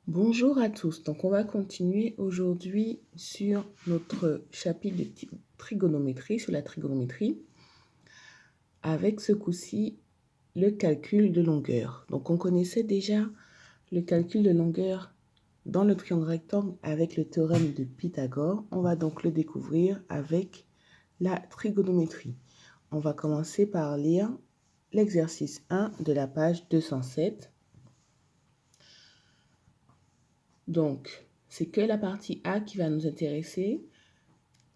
Bonjour à tous, donc on va continuer aujourd'hui sur notre chapitre de trigonométrie, sur la trigonométrie, avec ce coup-ci le calcul de longueur. Donc on connaissait déjà le calcul de longueur dans le triangle rectangle avec le théorème de Pythagore. On va donc le découvrir avec la trigonométrie. On va commencer par lire l'exercice 1 de la page 207. Donc, c'est que la partie A qui va nous intéresser.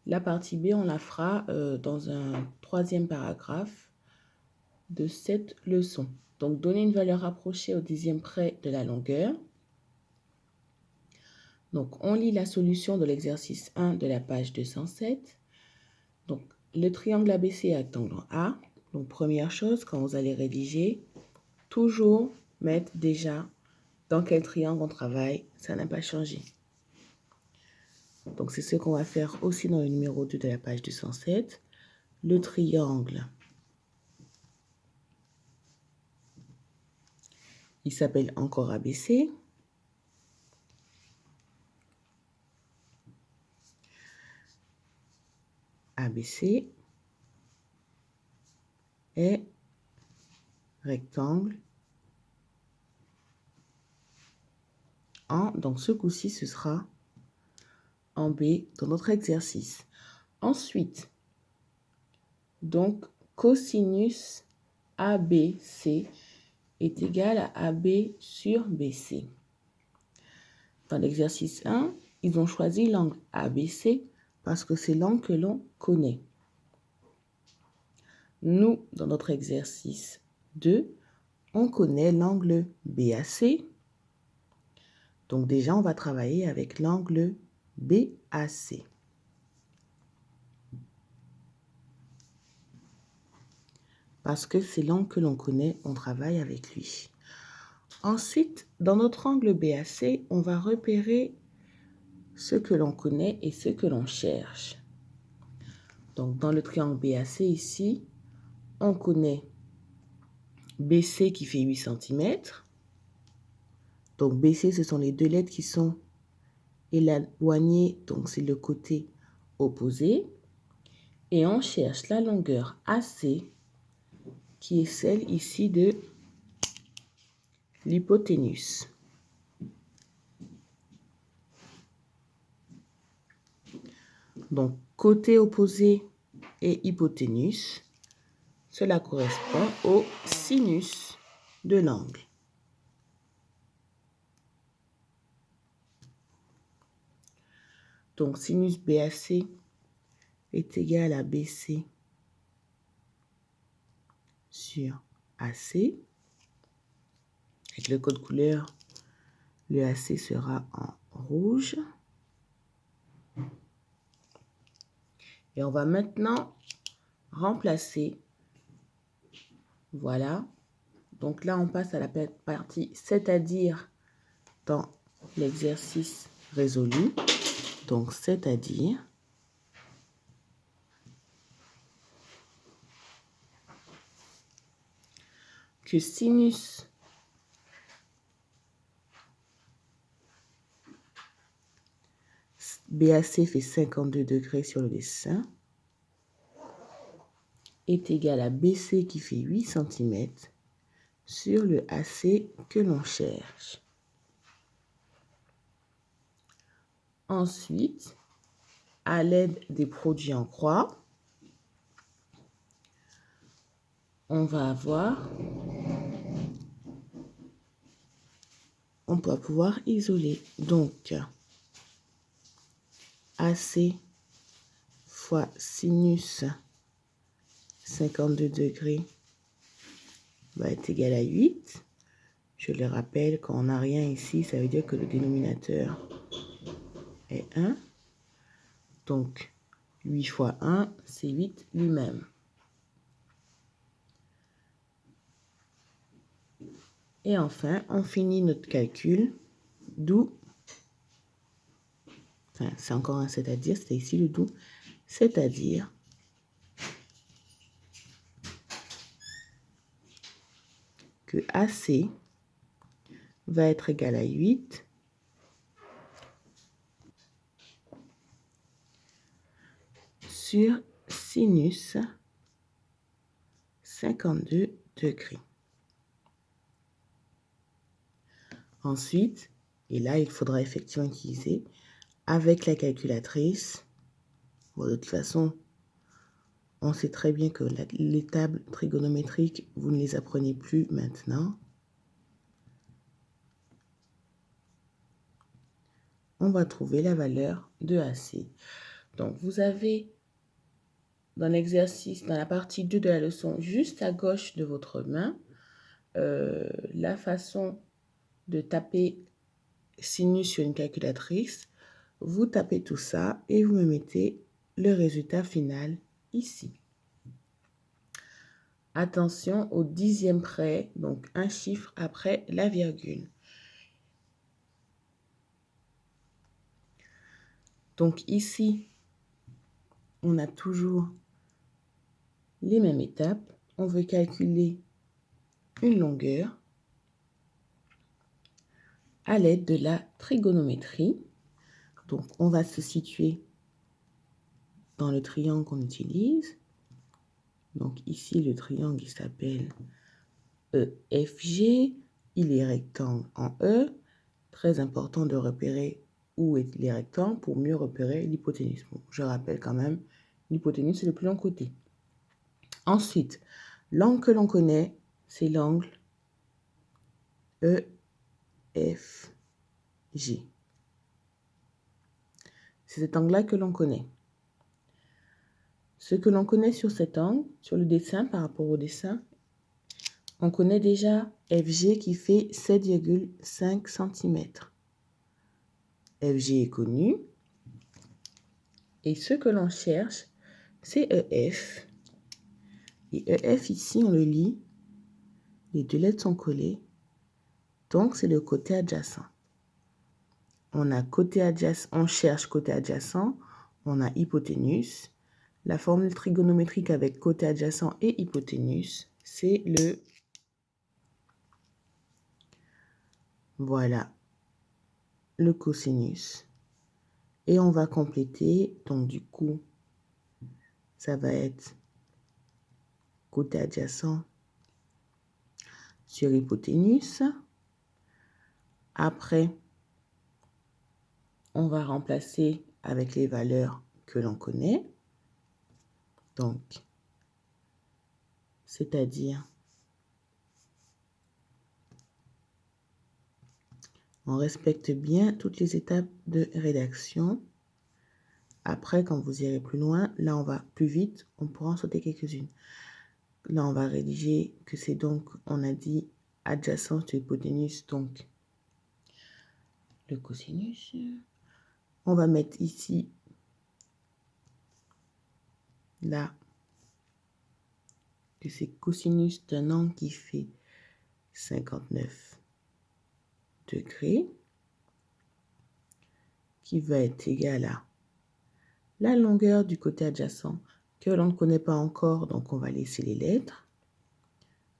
La partie B, on la fera dans un troisième paragraphe de cette leçon. Donc, donner une valeur rapprochée au dixième près de la longueur. Donc, on lit la solution de l'exercice 1 de la page 207. Donc, le triangle ABC est rectangle A. Donc, première chose, quand vous allez rédiger, toujours mettre déjà dans quel triangle on travaille. Ça n'a pas changé. Donc, c'est ce qu'on va faire aussi dans le numéro 2 de la page 207. Le triangle, il s'appelle encore ABC. ABC est rectangle en, donc ce coup-ci, ce sera en B dans notre exercice. Ensuite, donc, cosinus ABC est égal à AB sur BC. Dans l'exercice 1, ils ont choisi l'angle ABC parce que c'est l'angle que l'on connaît. Nous, dans notre exercice 2, on connaît l'angle BAC. Donc déjà, on va travailler avec l'angle BAC. Parce que c'est l'angle que l'on connaît, on travaille avec lui. Ensuite, dans notre angle BAC, on va repérer ce que l'on connaît et ce que l'on cherche. Donc, dans le triangle BAC ici, on connaît BC qui fait 8 cm. Donc, BC, ce sont les deux lettres qui sont éloignées, donc c'est le côté opposé. Et on cherche la longueur AC, qui est celle ici de l'hypoténuse. Donc, côté opposé et hypoténuse, cela correspond au sinus de l'angle. Donc, sinus BAC est égal à BC sur AC. Avec le code couleur, le AC sera en rouge. Et on va maintenant remplacer. Voilà. Donc là, on passe à la partie c'est-à-dire dans l'exercice résolu. Donc, c'est-à-dire que sinus BAC fait 52 degrés sur le dessin est égal à BC qui fait 8 cm sur le AC que l'on cherche. Ensuite, à l'aide des produits en croix, on va pouvoir isoler. Donc, AC fois sinus 52 degrés va être égal à 8. Je le rappelle, quand on n'a rien ici, ça veut dire que le dénominateur est 1. Donc, 8 fois 1, c'est 8 lui-même. Et enfin, on finit notre calcul, d'où, enfin, c'est encore un c'est-à-dire, c'était ici le d'où, c'est-à-dire que AC va être égal à 8 sur sinus 52 degrés. Ensuite, et là, il faudra effectivement utiliser avec la calculatrice. Bon, de toute façon, on sait très bien que les tables trigonométriques, vous ne les apprenez plus maintenant. On va trouver la valeur de AC. Donc, vous avez dans l'exercice, dans la partie 2 de la leçon, juste à gauche de votre main, la façon de taper sinus sur une calculatrice. Vous tapez tout ça et vous me mettez le résultat final ici. Attention au dixième près, donc un chiffre après la virgule. Donc ici, on a toujours les mêmes étapes. On veut calculer une longueur à l'aide de la trigonométrie. Donc, on va se situer dans le triangle qu'on utilise. Donc ici, le triangle il s'appelle EFG. Il est rectangle en E. Très important de repérer où est les rectangles pour mieux repérer l'hypoténuse. Bon, je rappelle quand même, l'hypoténuse, c'est le plus long côté. Ensuite, l'angle que l'on connaît, c'est l'angle EFG. C'est cet angle-là que l'on connaît. Ce que l'on connaît sur cet angle, sur le dessin, par rapport au dessin, on connaît déjà FG qui fait 7,5 cm. FG est connu. Et ce que l'on cherche, c'est EF. Et EF, ici, on le lit. Les deux lettres sont collées. Donc, c'est le côté adjacent. On a côté adjacent, on cherche côté adjacent. On a hypoténuse. La formule trigonométrique avec côté adjacent et hypoténuse, c'est le... Voilà, le cosinus. Et on va compléter. Donc, du coup, ça va être côté adjacent sur hypoténuse. Après, on va remplacer avec les valeurs que l'on connaît. Donc, c'est-à-dire, on respecte bien toutes les étapes de rédaction. Après, quand vous irez plus loin, là, on va plus vite, on pourra en sauter quelques-unes. Là, on va rédiger que c'est donc, on a dit, adjacent sur hypoténuse, donc le cosinus. On va mettre ici, là, que c'est cosinus d'un angle qui fait 59 degrés, qui va être égal à la longueur du côté adjacent, que l'on ne connaît pas encore, donc on va laisser les lettres,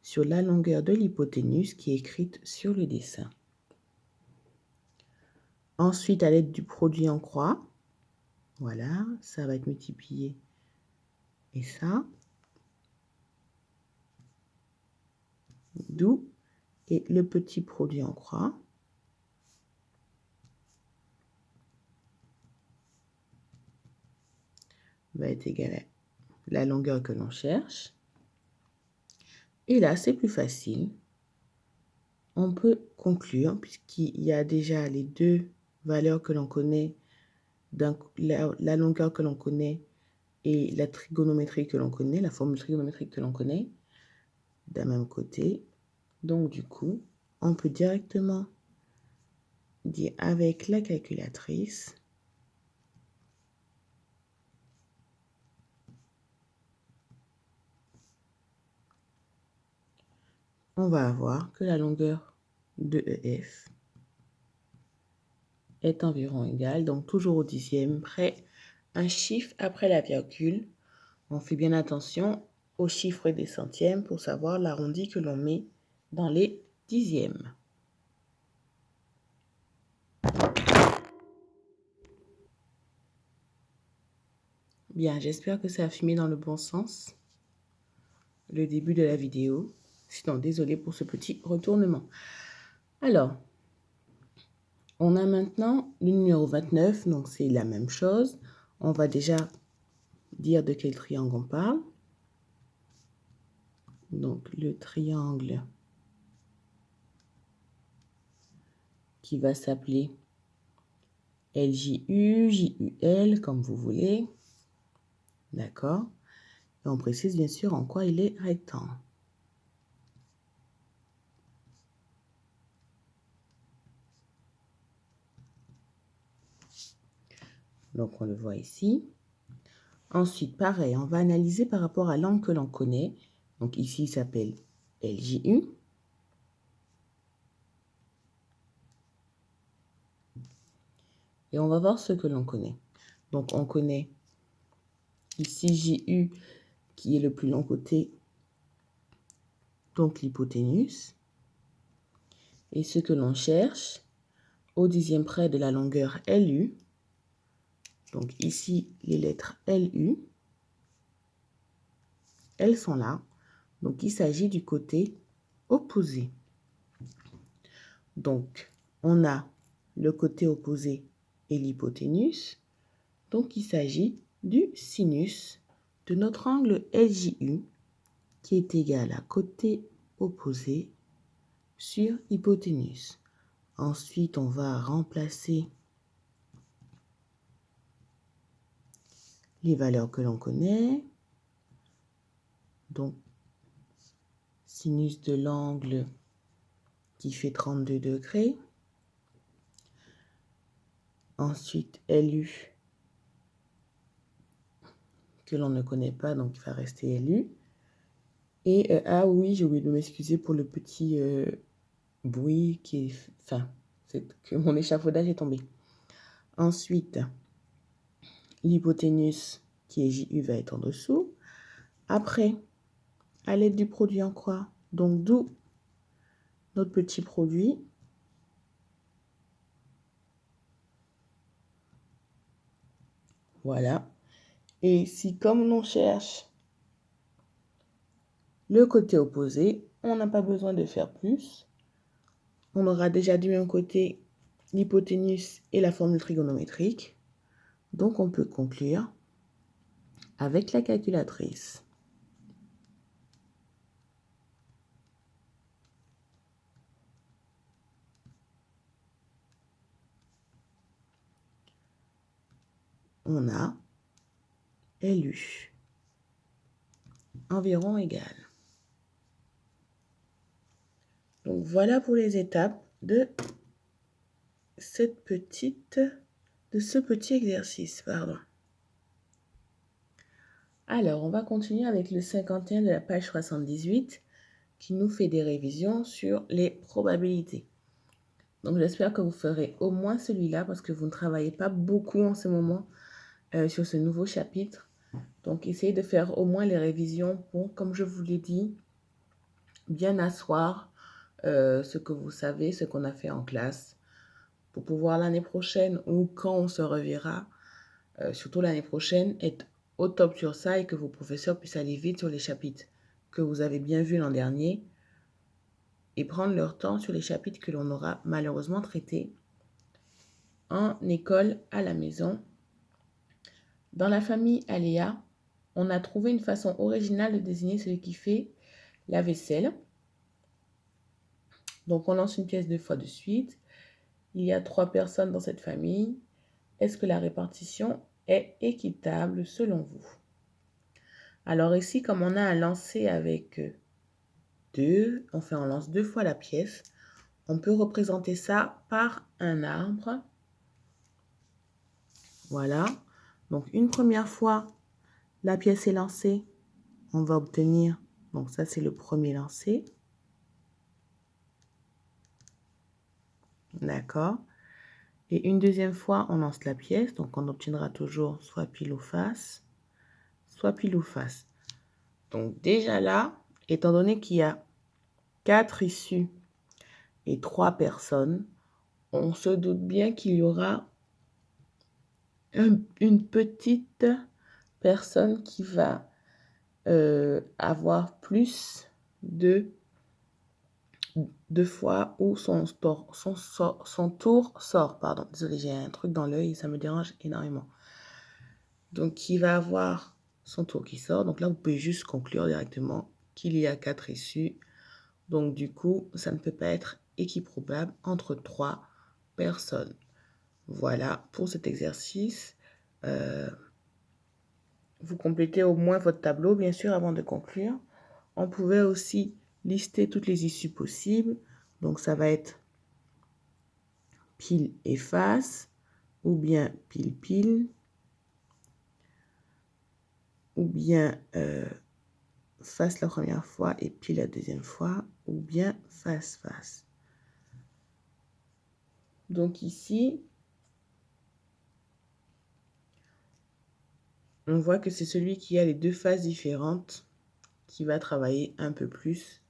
sur la longueur de l'hypoténuse qui est écrite sur le dessin. Ensuite, à l'aide du produit en croix, voilà, ça va être multiplié et ça, d'où, et le petit produit en croix, va être égal à la longueur que l'on cherche. Et là, c'est plus facile. On peut conclure, puisqu'il y a déjà les deux valeurs que l'on connaît, la longueur que l'on connaît et la trigonométrie que l'on connaît, la formule trigonométrique que l'on connaît, d'un même côté. Donc, du coup, on peut directement dire avec la calculatrice, on va avoir que la longueur de EF est environ égale, donc toujours au dixième près, un chiffre après la virgule. On fait bien attention aux chiffres et des centièmes pour savoir l'arrondi que l'on met dans les dixièmes. Bien, j'espère que ça a filmé dans le bon sens le début de la vidéo. Sinon, désolé pour ce petit retournement. Alors, on a maintenant le numéro 29, donc c'est la même chose. On va déjà dire de quel triangle on parle. Donc, le triangle qui va s'appeler LJU, JUL, comme vous voulez. D'accord? Et on précise bien sûr en quoi il est rectangle. Donc, on le voit ici. Ensuite, pareil, on va analyser par rapport à l'angle que l'on connaît. Donc, ici, il s'appelle LJU. Et on va voir ce que l'on connaît. Donc, on connaît ici JU, qui est le plus long côté, donc l'hypoténuse. Et ce que l'on cherche, au dixième près de la longueur LU, donc ici, les lettres LU, elles sont là. Donc, il s'agit du côté opposé. Donc, on a le côté opposé et l'hypoténuse. Donc, il s'agit du sinus de notre angle LJU qui est égal à côté opposé sur hypoténuse. Ensuite, on va remplacer les valeurs que l'on connaît. Donc, sinus de l'angle qui fait 32 degrés. Ensuite, LU que l'on ne connaît pas, donc il va rester LU. Et ah oui, j'ai oublié de m'excuser pour le petit bruit qui est... Enfin, c'est que mon échafaudage est tombé. Ensuite, l'hypoténuse qui est JU va être en dessous. Après, à l'aide du produit en croix, donc d'où notre petit produit. Voilà. Et si comme l'on cherche le côté opposé, on n'a pas besoin de faire plus. On aura déjà du même côté l'hypoténuse et la formule trigonométrique. Donc, on peut conclure avec la calculatrice. On a LU environ égal. Donc, voilà pour les étapes de ce petit exercice. Alors, on va continuer avec le 51 de la page 78 qui nous fait des révisions sur les probabilités. Donc, j'espère que vous ferez au moins celui-là parce que vous ne travaillez pas beaucoup en ce moment sur ce nouveau chapitre. Donc, essayez de faire au moins les révisions pour, comme je vous l'ai dit, bien asseoir ce que vous savez, ce qu'on a fait en classe, pour pouvoir l'année prochaine ou quand on se reverra, surtout l'année prochaine, être au top sur ça et que vos professeurs puissent aller vite sur les chapitres que vous avez bien vus l'an dernier et prendre leur temps sur les chapitres que l'on aura malheureusement traités en école à la maison. Dans la famille Aléa, on a trouvé une façon originale de désigner celui qui fait la vaisselle. Donc, on lance une pièce 2 fois de suite. Il y a 3 personnes dans cette famille. Est-ce que la répartition est équitable selon vous? Alors ici, comme on a un lancer avec 2, on lance 2 fois la pièce. On peut représenter ça par un arbre. Voilà. Donc, une première fois, la pièce est lancée. On va obtenir, donc ça c'est le premier lancé. D'accord. Et une deuxième fois, on lance la pièce. Donc, on obtiendra toujours soit pile ou face, soit pile ou face. Donc, déjà là, étant donné qu'il y a 4 issues et 3 personnes, on se doute bien qu'il y aura une petite personne qui va avoir plus de fois où son tour sort. Pardon, désolé, j'ai un truc dans l'œil et ça me dérange énormément. Donc, qui va avoir son tour qui sort. Donc là, vous pouvez juste conclure directement qu'il y a 4 issues. Donc, du coup, ça ne peut pas être équiprobable entre 3 personnes. Voilà pour cet exercice. Vous complétez au moins votre tableau, bien sûr, avant de conclure. On pouvait aussi lister toutes les issues possibles. Donc, ça va être pile et face, ou bien pile-pile, ou bien face la première fois et pile la deuxième fois, ou bien face-face. Donc ici, on voit que c'est celui qui a les 2 faces différentes qui va travailler un peu plus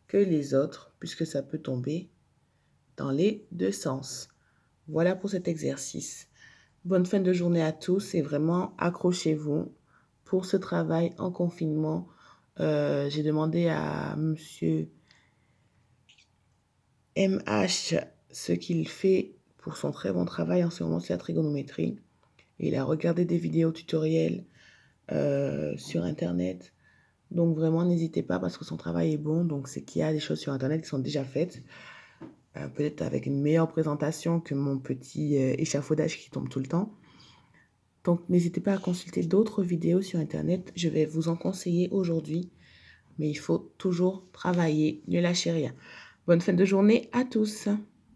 que les autres, puisque ça peut tomber dans les 2 sens. Voilà pour cet exercice. Bonne fin de journée à tous et vraiment accrochez-vous pour ce travail en confinement. J'ai demandé à monsieur MH ce qu'il fait pour son très bon travail en ce moment sur la trigonométrie. Il a regardé des vidéos tutoriels sur Internet. Donc vraiment, n'hésitez pas parce que son travail est bon. Donc c'est qu'il y a des choses sur Internet qui sont déjà faites. Peut-être avec une meilleure présentation que mon petit échafaudage qui tombe tout le temps. Donc n'hésitez pas à consulter d'autres vidéos sur Internet. Je vais vous en conseiller aujourd'hui. Mais il faut toujours travailler. Ne lâchez rien. Bonne fin de journée à tous.